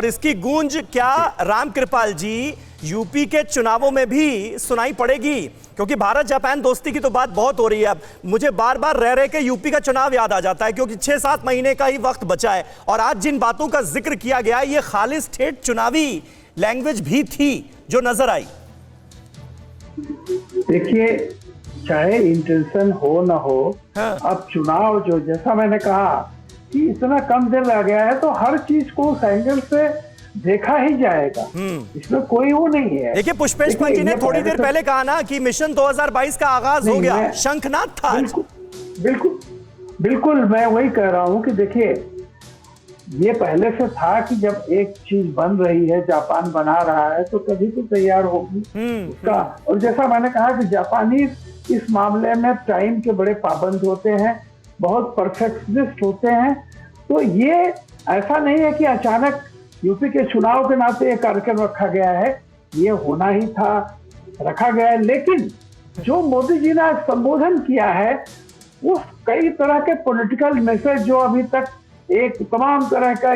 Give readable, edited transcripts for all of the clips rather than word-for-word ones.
और इसकी गूंज क्या रामकृपाल जी यूपी के चुनावों में भी सुनाई पड़ेगी? क्योंकि भारत जापान दोस्ती की तो बात बहुत हो रही है। अब मुझे बार बार रह रहे के यूपी का चुनाव याद आ जाता है, क्योंकि 6-7 महीने का ही वक्त बचा है और आज जिन बातों का जिक्र किया गया ये खालिस ठेठ चुनावी लैंग्वेज भी थी जो नजर आई। देखिए, चाहे इंटेंशन हो ना हो, अब चुनाव जो जैसा मैंने कहा कि इतना कम दिन रह गया है तो हर चीज को उस एंगल से देखा ही जाएगा, इसमें कोई वो नहीं है। देखिए, पुष्पेश पंत जी ने थोड़ी देर पहले कहा ना कि मिशन 2022 का आगाज हो गया, शंखनाद था। बिल्कुल बिल्कुल मैं वही कह रहा हूँ कि देखिए, ये पहले से था कि जब एक चीज बन रही है, जापान बना रहा है तो कभी तो तैयार होगी उसका। और जैसा मैंने कहा कि जापानी इस मामले में टाइम के बड़े पाबंद होते हैं, बहुत परफेक्शनिस्ट होते हैं। तो ये ऐसा नहीं है कि अचानक यूपी के चुनाव के नाते ये कार्यक्रम रखा गया है, ये होना ही था, रखा गया है। लेकिन जो मोदी जी ने संबोधन किया है वो कई तरह के पॉलिटिकल मैसेज जो अभी तक एक तमाम तरह का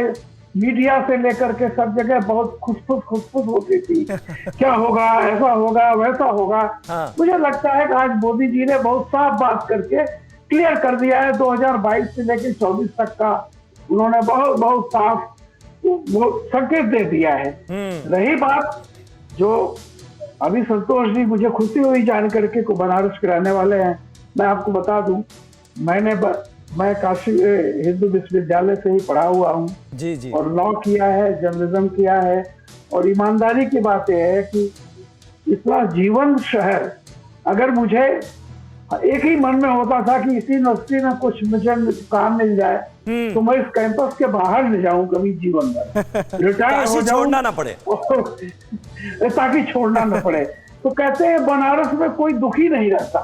मीडिया से लेकर के सब जगह बहुत खुसफुस होती थी, क्या होगा, ऐसा होगा, वैसा होगा। मुझे लगता है कि आज मोदी जी ने बहुत साफ बात करके क्लियर कर दिया है। 2022 से लेकर 24 तक का उन्होंने बहुत साफ संकेत दे दिया है। रही बात जो अभी संतोष जी, मुझे खुशी हुई जान करके को बनारस के रहने वाले हैं। मैं आपको बता दूं, मैं काशी हिंदू विश्वविद्यालय से ही पढ़ा हुआ हूँ जी। और लॉ किया है, जर्नलिज्म किया है। और ईमानदारी की बात यह है कि इतना जीवन शहर, अगर मुझे एक ही मन में होता था कि इसी यूनिवर्सिटी में कुछ मुझे काम मिल जाए तो मैं इस कैंपस के बाहर न जाऊं कभी जीवन में, रिटायर हो जाऊं, छोड़ना ना पड़े ताकि छोड़ना न पड़े। तो कहते हैं बनारस में कोई दुखी नहीं रहता,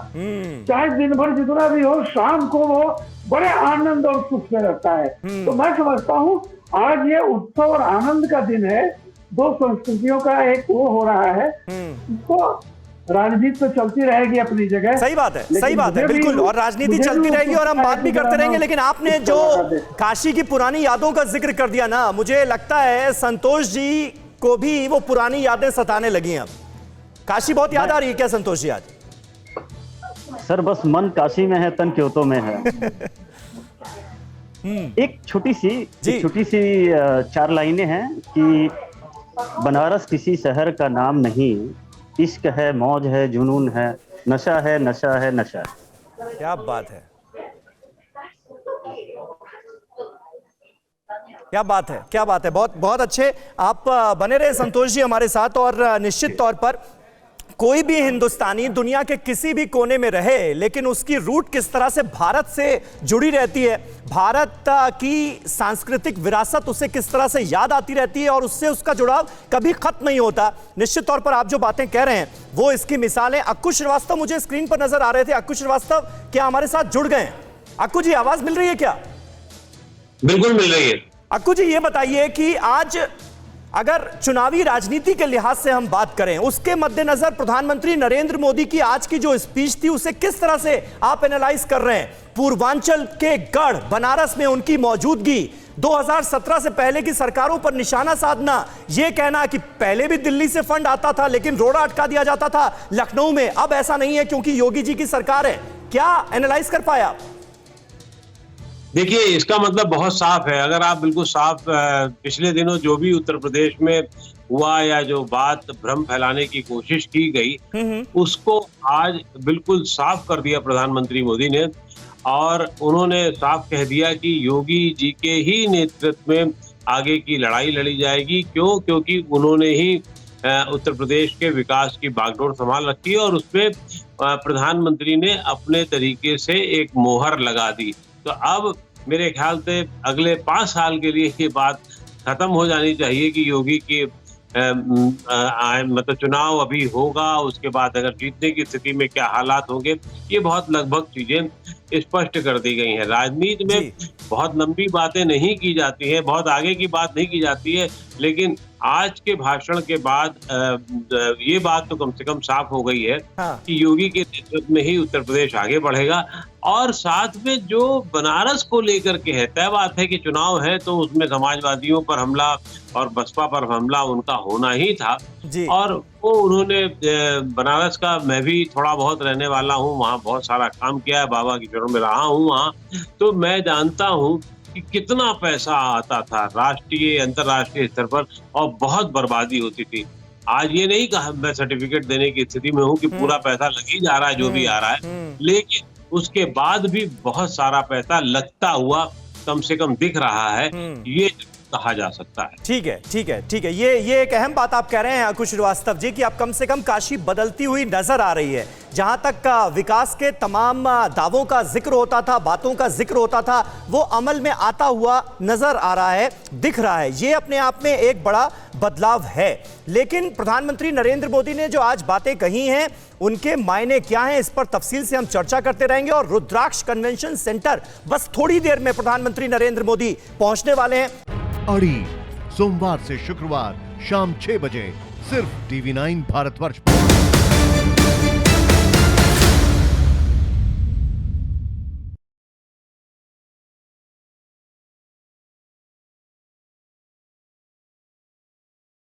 चाहे दिन भर जितना भी हो, शाम को वो बड़े आनंद और सुख में रहता है। तो मैं समझता हूँ आज ये उत्सव और आनंद का दिन है, दो संस्कृतियों का एक वो हो रहा है। इसको राजनीति तो चलती रहेगी अपनी जगह, सही बात है बिल्कुल, और राजनीति चलती रहेगी और हम बात भी करते रहेंगे। लेकिन आपने जो काशी की पुरानी यादों का जिक्र कर दिया ना, मुझे लगता है संतोष जी को भी वो पुरानी यादें सताने लगी हैं। अब काशी बहुत याद आ रही है क्या संतोष जी आज? सर बस मन काशी में है, तन क्योतो में है। एक छोटी सी 4 लाइनें हैं कि बनारस किसी शहर का नाम नहीं, इश्क है, मौज है, जुनून है, नशा है, नशा है, नशा है। क्या बात है, क्या बात है, क्या बात है। बहुत बहुत अच्छे आप बने रहे संतोष जी हमारे साथ। और निश्चित तौर पर कोई भी हिंदुस्तानी दुनिया के किसी भी कोने में रहे, लेकिन उसकी रूट किस तरह से भारत से जुड़ी रहती है, भारत की सांस्कृतिक विरासत उसे किस तरह से याद आती रहती है और उससे उसका जुड़ाव कभी खत्म नहीं होता। निश्चित तौर पर आप जो बातें कह रहे हैं वो इसकी मिसालें। अक्कू श्रीवास्तव मुझे स्क्रीन पर नजर आ रहे थे। अक्कू श्रीवास्तव क्या हमारे साथ जुड़ गए हैं? अक्कू जी आवाज मिल रही है क्या? बिल्कुल मिल रही है। अक्कू जी ये बताइए कि आज अगर चुनावी राजनीति के लिहाज से हम बात करें, उसके मद्देनजर प्रधानमंत्री नरेंद्र मोदी की आज की जो स्पीच थी उसे किस तरह से आप एनालाइज कर रहे हैं? पूर्वांचल के गढ़ बनारस में उनकी मौजूदगी, 2017 से पहले की सरकारों पर निशाना साधना, यह कहना कि पहले भी दिल्ली से फंड आता था लेकिन रोड़ा अटका दिया जाता था लखनऊ में, अब ऐसा नहीं है क्योंकि योगी जी की सरकार है। क्या एनालाइज कर पाया आप? देखिए, इसका मतलब बहुत साफ है। अगर आप बिल्कुल साफ, पिछले दिनों जो भी उत्तर प्रदेश में हुआ या जो बात भ्रम फैलाने की कोशिश की गई, उसको आज बिल्कुल साफ कर दिया प्रधानमंत्री मोदी ने। और उन्होंने साफ कह दिया कि योगी जी के ही नेतृत्व में आगे की लड़ाई लड़ी जाएगी। क्यों? क्योंकि उन्होंने ही उत्तर प्रदेश के विकास की बागडोर संभाल रखी है और उसमें प्रधानमंत्री ने अपने तरीके से एक मोहर लगा दी। तो अब मेरे ख्याल से अगले 5 साल के लिए ये बात खत्म हो जानी चाहिए कि योगी की मतलब चुनाव अभी होगा, उसके बाद अगर जीतने की स्थिति में क्या हालात होंगे ये बहुत लगभग चीजें स्पष्ट कर दी गई हैं। राजनीति में बहुत लंबी बातें नहीं की जाती हैं, बहुत आगे की बात नहीं की जाती है, लेकिन आज के भाषण के बाद ये बात तो कम से कम साफ हो गई है कि योगी के नेतृत्व में ही उत्तर प्रदेश आगे बढ़ेगा। और साथ में जो बनारस को लेकर के है, तय बात है कि चुनाव है तो उसमें समाजवादियों पर हमला और बसपा पर हमला उनका होना ही था। और वो उन्होंने बनारस का, मैं भी थोड़ा बहुत रहने वाला हूँ, वहाँ बहुत सारा काम किया है, बाबा की चरणों में रहा हूँ वहाँ, तो मैं जानता हूँ कि कितना पैसा आता था राष्ट्रीय अंतर्राष्ट्रीय स्तर पर और बहुत बर्बादी होती थी। आज ये नहीं कहा मैं सर्टिफिकेट देने की स्थिति में हूँ कि पूरा पैसा लग ही जा रहा है जो भी आ रहा है, लेकिन उसके बाद भी बहुत सारा पैसा लगता हुआ कम से कम दिख रहा है, ये कहा जा सकता है। ठीक है, ठीक है, ठीक है। ये एक अहम बात आप कह रहे हैं अंकुश श्रीवास्तव जी कि अब कम से कम काशी बदलती हुई नजर आ रही है। जहां तक का विकास के तमाम दावों का जिक्र होता था, बातों का जिक्र होता था, वो अमल में आता हुआ नजर आ रहा है, दिख रहा है। ये अपने आप में एक बड़ा बदलाव है। लेकिन प्रधानमंत्री नरेंद्र मोदी ने जो आज बातें कही हैं, उनके मायने क्या हैं, इस पर तफसील से हम चर्चा करते रहेंगे। और रुद्राक्ष कन्वेंशन सेंटर बस थोड़ी देर में प्रधानमंत्री नरेंद्र मोदी पहुंचने वाले हैं। अड़ी सोमवार से शुक्रवार शाम 6 बजे सिर्फ TV9 भारतवर्ष पर।